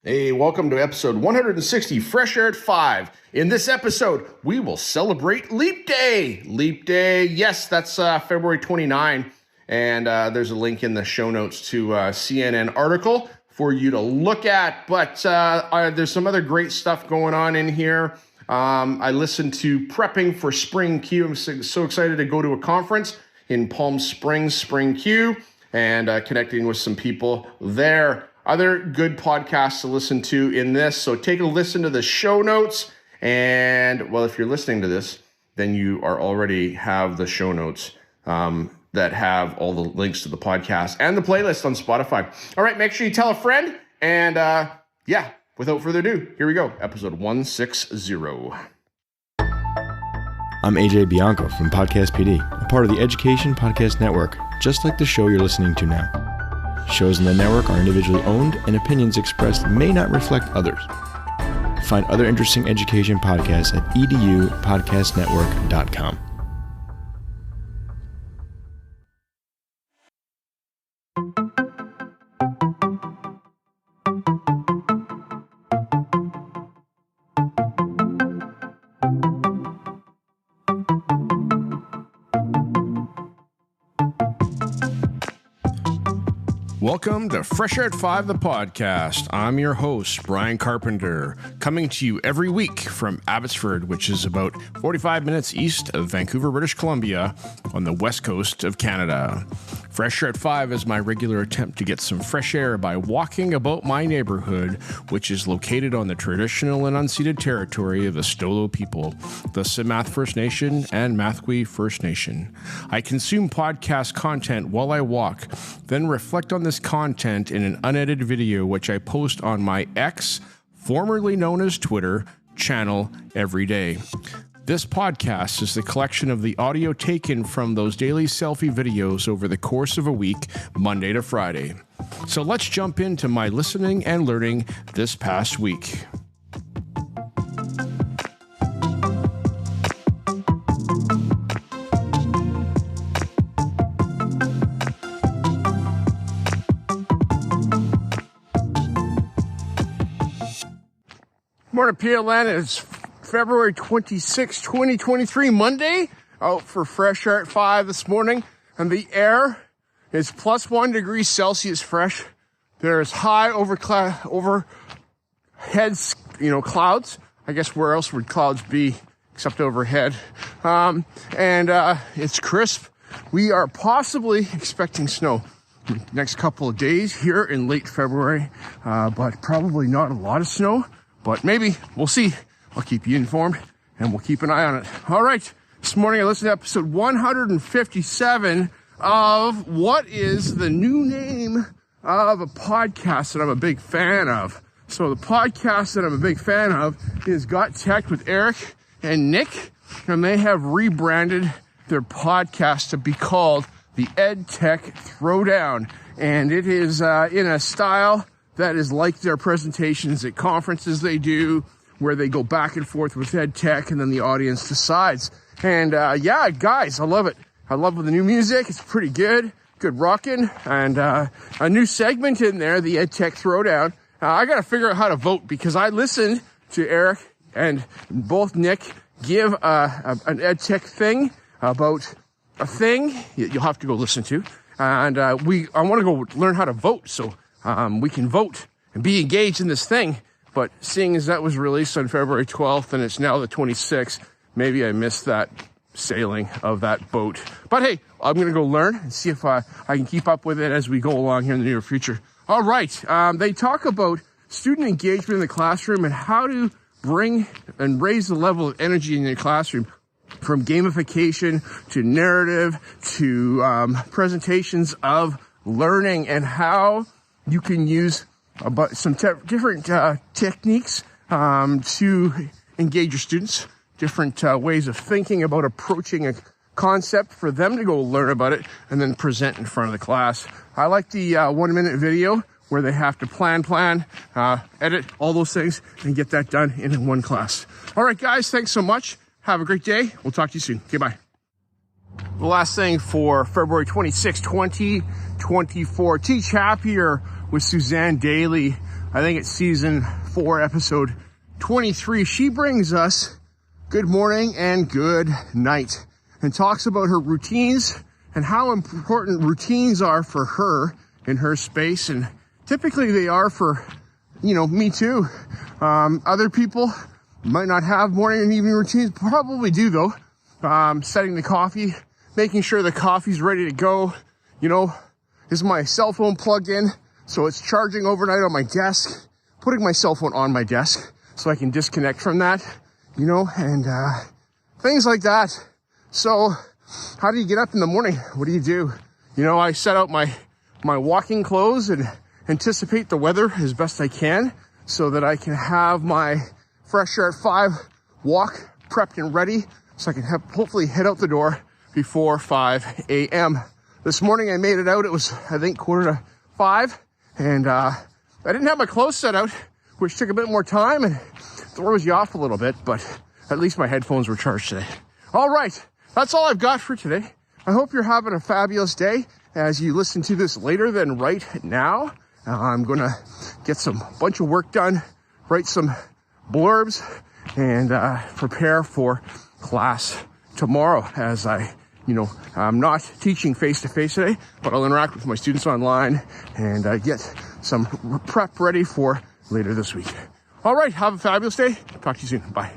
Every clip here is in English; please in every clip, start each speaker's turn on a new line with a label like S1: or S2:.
S1: Hey, welcome to episode 160, Fresh Air at 5. In this episode, we will celebrate Leap Day. Leap Day, yes, that's February 29. And there's a link in the show notes to a CNN article for you to look at. But there's some other great stuff going on in here. I listened to Prepping for Spring Q. I'm so excited to go to a conference in Palm Springs, Spring Q, and connecting with some people there. Other good podcasts to listen to in this. So take a listen to the show notes. And, well, if you're listening to this, then you are already have the show notes that have all the links to the podcast and the playlist on Spotify. All right, make sure you tell a friend. And, without further ado, here we go. Episode 160.
S2: I'm AJ Bianco from Podcast PD, a part of the Education Podcast Network, just like the show you're listening to now. Shows in the network are individually owned, and opinions expressed may not reflect others. Find other interesting education podcasts at edupodcastnetwork.com.
S1: Welcome to Fresh Air at 5, the podcast. I'm your host, Brian Carpenter, coming to you every week from Abbotsford, which is about 45 minutes east of Vancouver, British Columbia, on the west coast of Canada. Fresh Air at 5 is my regular attempt to get some fresh air by walking about my neighborhood, which is located on the traditional and unceded territory of the Stolo people, the Simath First Nation and Mathwe First Nation. I consume podcast content while I walk, then reflect on this content in an unedited video, which I post on my X, formerly known as Twitter, channel every day. This podcast is the collection of the audio taken from those daily selfie videos over the course of a week, Monday to Friday. So let's jump into my listening and learning this past week. Morning, PLN. It's February 26, 2023, Monday. Out for Fresh Air at 5 this morning. And the air is plus 1 degree Celsius fresh. There is high overhead, clouds. I guess where else would clouds be except overhead? It's crisp. We are possibly expecting snow next couple of days here in late February, but probably not a lot of snow. But maybe, we'll see. I'll keep you informed, and we'll keep an eye on it. All right, this morning I listened to episode 157 of what is the new name of a podcast that I'm a big fan of. So the podcast that I'm a big fan of is Got Tech with Eric and Nick, and they have rebranded their podcast to be called the Ed Tech Throwdown, and it is in a style that is like their presentations at conferences they do, where they go back and forth with Ed Tech and then the audience decides. And guys, I love it. I love the new music. It's pretty good. Good rocking. And a new segment in there, the Ed Tech Throwdown. I got to figure out how to vote because I listened to Eric and both Nick give an Ed Tech thing about a thing you'll have to go listen to. And I want to go learn how to vote so we can vote and be engaged in this thing. But seeing as that was released on February 12th and it's now the 26th, maybe I missed that sailing of that boat. But hey, I'm going to go learn and see if I can keep up with it as we go along here in the near future. All right. They talk about student engagement in the classroom and how to bring and raise the level of energy in your classroom, from gamification to narrative to presentations of learning, and how you can use some different techniques to engage your students, different ways of thinking about approaching a concept for them to go learn about it and then present in front of the class. I like the 1 minute video where they have to plan, edit, all those things, and get that done in one class. All right, guys, thanks so much. Have a great day. We'll talk to you soon. Okay, bye. The last thing for February 26, 2024. Teach Happier with Suzanne Daly. I think it's season 4, episode 23. She brings us good morning and good night and talks about her routines and how important routines are for her in her space. And typically they are for, me too. Other people might not have morning and evening routines, probably do though. Setting the coffee, making sure the coffee's ready to go. Is my cell phone plugged in so it's charging overnight on my desk, putting my cell phone on my desk so I can disconnect from that, and things like that. So how do you get up in the morning? What do you do? I set out my walking clothes and anticipate the weather as best I can so that I can have my Fresh Air at 5 walk prepped and ready so I can hopefully head out the door before 5 a.m. This morning I made it out. It was, I think, 4:45, and I didn't have my clothes set out, which took a bit more time and throws you off a little bit, but at least my headphones were charged today. All right, that's all I've got for today. I hope you're having a fabulous day as you listen to this later than right now. I'm gonna get bunch of work done, write some blurbs, and prepare for class tomorrow as I'm not teaching face-to-face today, but I'll interact with my students online and get some prep ready for later this week. All right, have a fabulous day. Talk to you soon. Bye.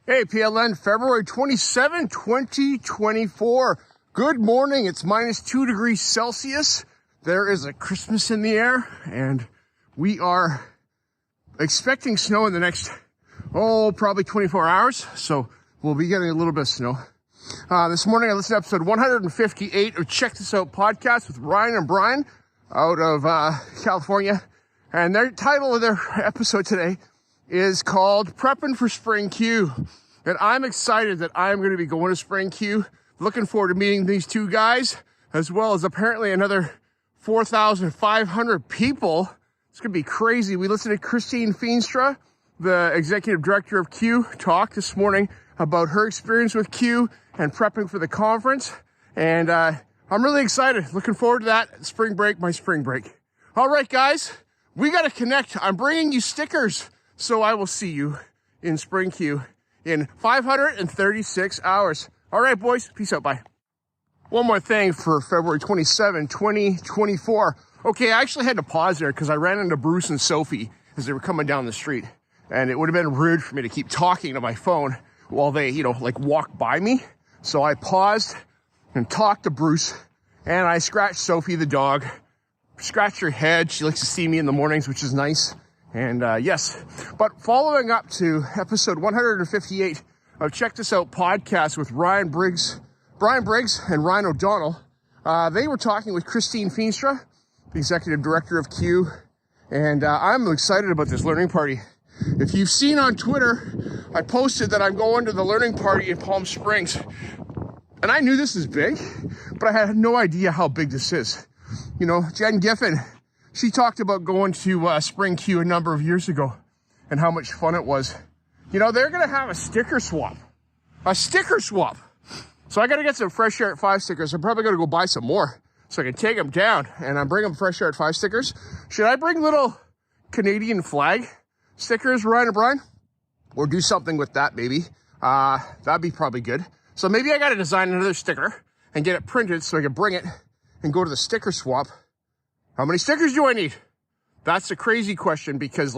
S1: Hey, PLN, February 27, 2024. Good morning. It's -2 degrees Celsius. There is a Christmas in the air, and we are expecting snow in the next, probably 24 hours. So we'll be getting a little bit of snow. This morning I listened to episode 158 of Check This Out podcast with Ryan and Brian out of California. And their title of their episode today is called Prepping for Spring Q. And I'm excited that I'm going to be going to Spring Q. Looking forward to meeting these two guys, as well as apparently another 4,500 people. It's going to be crazy. We listened to Christine Feenstra, the executive director of Q, talk this morning about her experience with Q and prepping for the conference. And I'm really excited. Looking forward to that. Spring break, my spring break. All right, guys, we got to connect. I'm bringing you stickers. So I will see you in Spring Q in 536 hours. All right, boys. Peace out. Bye. One more thing for February 27, 2024. Okay, I actually had to pause there because I ran into Bruce and Sophie as they were coming down the street. And it would have been rude for me to keep talking to my phone while they, walk by me. So I paused and talked to Bruce. And I scratched Sophie, the dog. Scratched her head. She likes to see me in the mornings, which is nice. And yes, but following up to episode 158 of Check This Out podcast with Brian Briggs and Ryan O'Donnell, they were talking with Christine Feenstra, the executive director of Q, and I'm excited about this learning party. If you've seen on Twitter, I posted that I'm going to the learning party in Palm Springs, and I knew this is big, but I had no idea how big this is. Jen Giffen, she talked about going to Spring Q a number of years ago and how much fun it was. They're going to have a sticker swap. So I got to get some Fresh Air at 5 stickers. I'm probably going to go buy some more so I can take them down. And I'm bringing Fresh Air at 5 stickers. Should I bring little Canadian flag stickers, Ryan and Brian? Or do something with that, maybe. That'd be probably good. So maybe I got to design another sticker and get it printed so I can bring it and go to the sticker swap. How many stickers do I need? That's a crazy question because,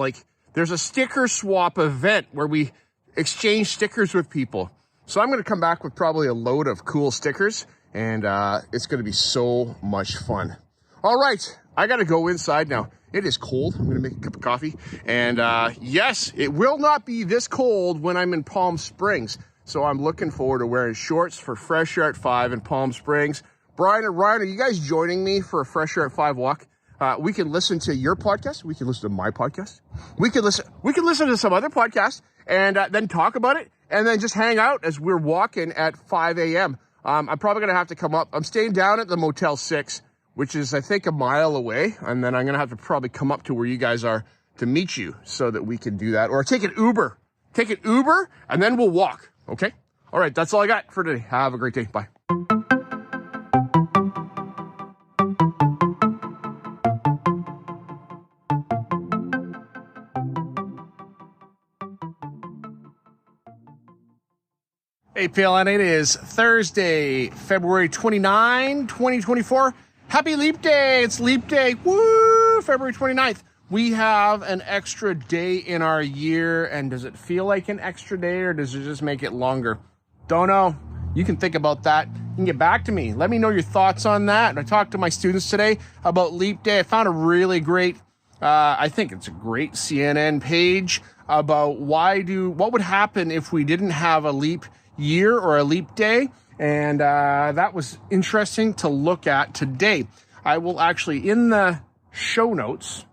S1: there's a sticker swap event where we exchange stickers with people. So I'm going to come back with probably a load of cool stickers, and it's going to be so much fun. All right, I got to go inside now. It is cold. I'm going to make a cup of coffee. And yes, it will not be this cold when I'm in Palm Springs. So I'm looking forward to wearing shorts for Fresh Air at 5 in Palm Springs. Brian and Ryan, are you guys joining me for a Fresh Air at 5 walk? We can listen to your podcast. We can listen to my podcast. We can listen to some other podcast and then talk about it and then just hang out as we're walking at 5 a.m. I'm probably going to have to come up. I'm staying down at the Motel 6, which is, I think, a mile away. And then I'm going to have to probably come up to where you guys are to meet you so that we can do that, or take an Uber. Take an Uber and then we'll walk. Okay. All right. That's all I got for today. Have a great day. Bye. Hey, PLN, it is Thursday, February 29, 2024. Happy Leap Day. It's Leap Day. Woo! February 29th. We have an extra day in our year, and does it feel like an extra day, or does it just make it longer? Don't know. You can think about that. You can get back to me. Let me know your thoughts on that. I talked to my students today about Leap Day. I found a really great, I think it's a great CNN page about what would happen if we didn't have a leap year or a leap day, and that was interesting to look at today. I will actually, in the show notes,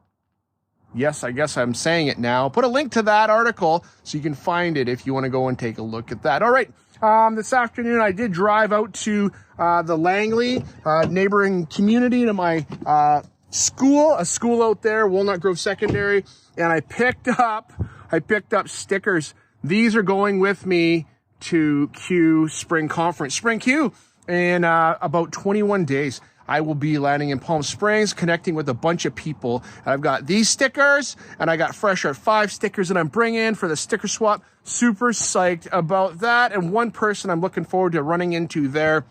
S1: yes, I guess I'm saying it now, put a link to that article so you can find it if you want to go and take a look at that. All right, this afternoon I did drive out to the Langley neighboring community to my school, a school out there, Walnut Grove Secondary, and I picked up stickers. These are going with me to Q Spring Conference. Spring Q in about 21 days. I will be landing in Palm Springs, connecting with a bunch of people. I've got these stickers, and I got Fresh Art 5 stickers that I'm bringing for the sticker swap. Super psyched about that. And one person I'm looking forward to running into there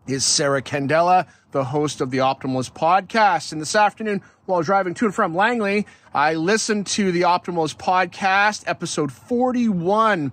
S1: is Sarah Candela, the host of the Optimalist podcast. And this afternoon, while driving to and from Langley, I listened to the Optimalist podcast, episode 41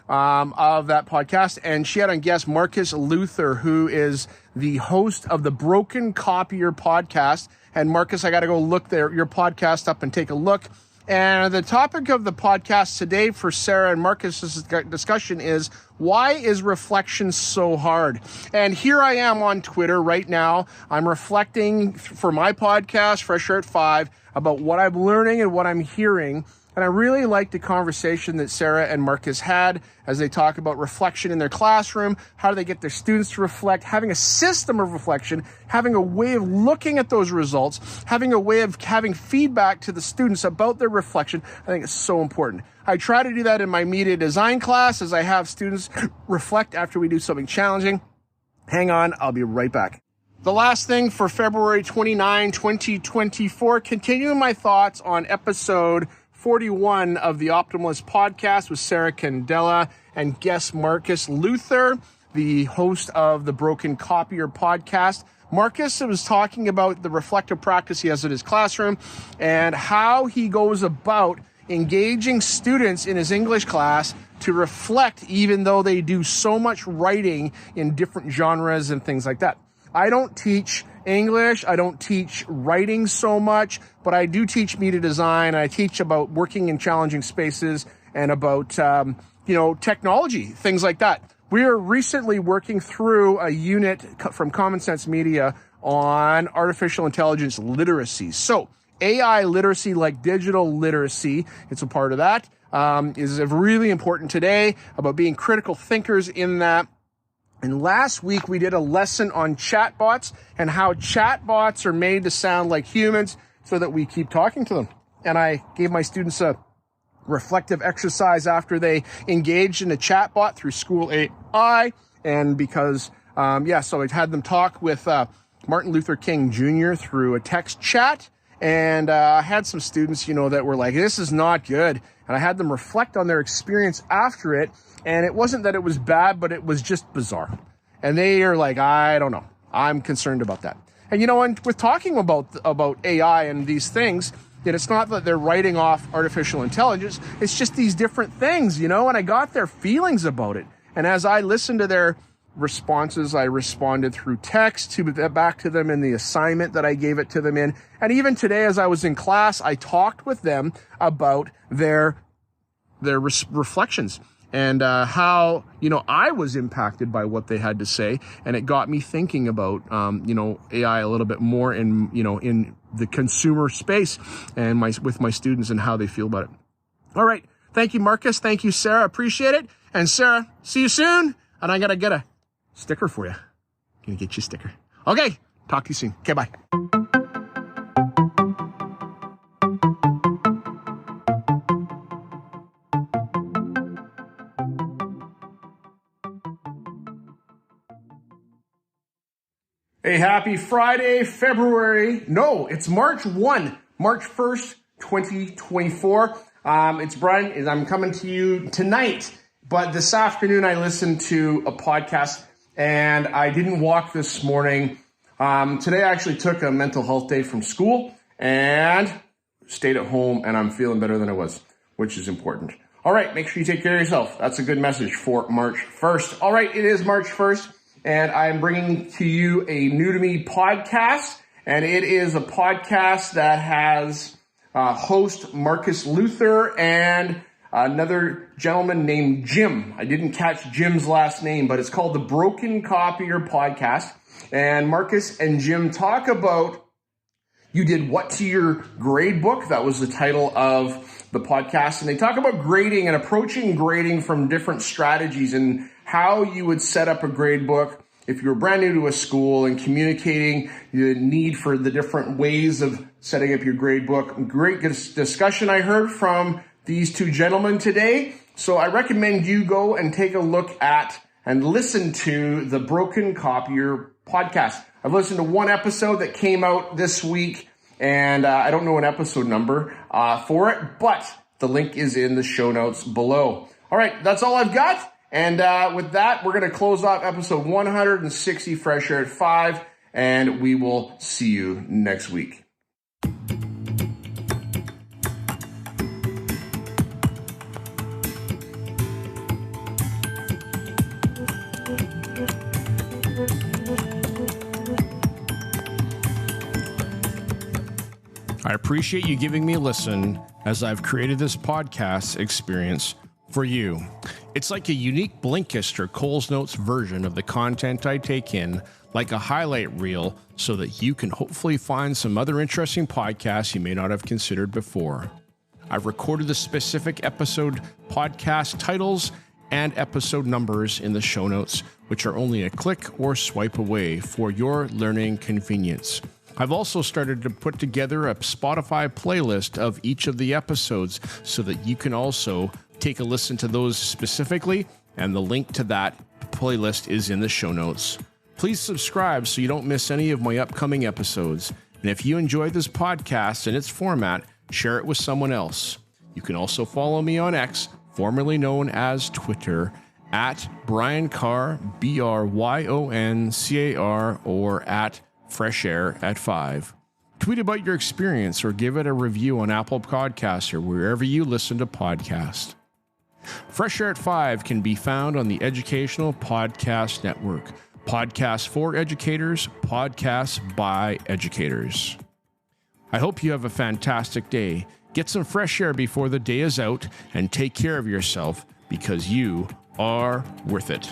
S1: of that podcast, and she had on guest Marcus Luther, who is the host of the Broken Copier podcast. And Marcus, I got to go look your podcast up and take a look. And the topic of the podcast today for Sarah and Marcus's discussion is, why is reflection so hard? And here I am on Twitter right now. I'm reflecting for my podcast, Fresh Art 5, about what I'm learning and what I'm hearing. And I really like the conversation that Sarah and Marcus had as they talk about reflection in their classroom. How do they get their students to reflect? Having a system of reflection, having a way of looking at those results, having a way of having feedback to the students about their reflection. I think it's so important. I try to do that in my media design class as I have students reflect after we do something challenging. Hang on, I'll be right back. The last thing for February 29, 2024, continuing my thoughts on episode 41 of the Optimalist podcast with Sarah Candela and guest Marcus Luther, the host of the Broken Copier podcast. Marcus was talking about the reflective practice he has in his classroom and how he goes about engaging students in his English class to reflect, even though they do so much writing in different genres and things like that. I don't teach English. I don't teach writing so much, but I do teach media design. I teach about working in challenging spaces and about, technology, things like that. We are recently working through a unit from Common Sense Media on artificial intelligence literacy. So AI literacy, like digital literacy, it's a part of that, is really important today, about being critical thinkers in that. And last week, we did a lesson on chatbots and how chatbots are made to sound like humans so that we keep talking to them. And I gave my students a reflective exercise after they engaged in a chatbot through School AI. And because, so I had them talk with Martin Luther King Jr. through a text chat. And I had some students, that were like, this is not good. And I had them reflect on their experience after it. And it wasn't that it was bad, but it was just bizarre. And they are like, I don't know. I'm concerned about that. And and with talking about AI and these things, it's not that they're writing off artificial intelligence. It's just these different things, and I got their feelings about it. And as I listened to their responses, I responded through text back to them in the assignment that I gave it to them in. And even today, as I was in class, I talked with them about their reflections. And how, I was impacted by what they had to say. And it got me thinking about, AI a little bit more in the consumer space and with my students and how they feel about it. All right. Thank you, Marcus. Thank you, Sarah. Appreciate it. And Sarah, see you soon. And I got to get a sticker for you. Gonna get you a sticker. Okay. Talk to you soon. Okay. Bye. Hey, happy Friday, February. No, it's March 1st, 2024. It's Brian, and I'm coming to you tonight. But this afternoon, I listened to a podcast, and I didn't walk this morning. Today, I actually took a mental health day from school and stayed at home, and I'm feeling better than I was, which is important. All right, make sure you take care of yourself. That's a good message for March 1st. All right, it is March 1st. And I'm bringing to you a New to Me podcast, and it is a podcast that has host Marcus Luther and another gentleman named Jim. I didn't catch Jim's last name, but it's called the Broken Copier Podcast. And Marcus and Jim talk about you did what to your grade book. That was the title of the podcast. And they talk about grading and approaching grading from different strategies and how you would set up a grade book if you're brand new to a school, and communicating the need for the different ways of setting up your grade book. Great discussion I heard from these two gentlemen today. So I recommend you go and take a look at and listen to the Broken Copier podcast. I've listened to one episode that came out this week, and I don't know an episode number for it, but the link is in the show notes below. All right, that's all I've got. And with that, we're going to close off episode 160, Fresh Air at 5, and we will see you next week. I appreciate you giving me a listen as I've created this podcast experience for you. It's like a unique Blinkist or Coles Notes version of the content I take in, like a highlight reel, so that you can hopefully find some other interesting podcasts you may not have considered before. I've recorded the specific episode podcast titles and episode numbers in the show notes, which are only a click or swipe away for your learning convenience. I've also started to put together a Spotify playlist of each of the episodes so that you can also take a listen to those specifically, and the link to that playlist is in the show notes. Please subscribe so you don't miss any of my upcoming episodes. And if you enjoyed this podcast and its format, share it with someone else. You can also follow me on X, formerly known as Twitter, at Brian Carr, BRYONCAR, or at Fresh Air at 5. Tweet about your experience or give it a review on Apple Podcasts or wherever you listen to podcasts. Fresh Air at 5 can be found on the Educational Podcast Network. Podcasts for educators, podcasts by educators. I hope you have a fantastic day. Get some fresh air before the day is out and take care of yourself, because you are worth it.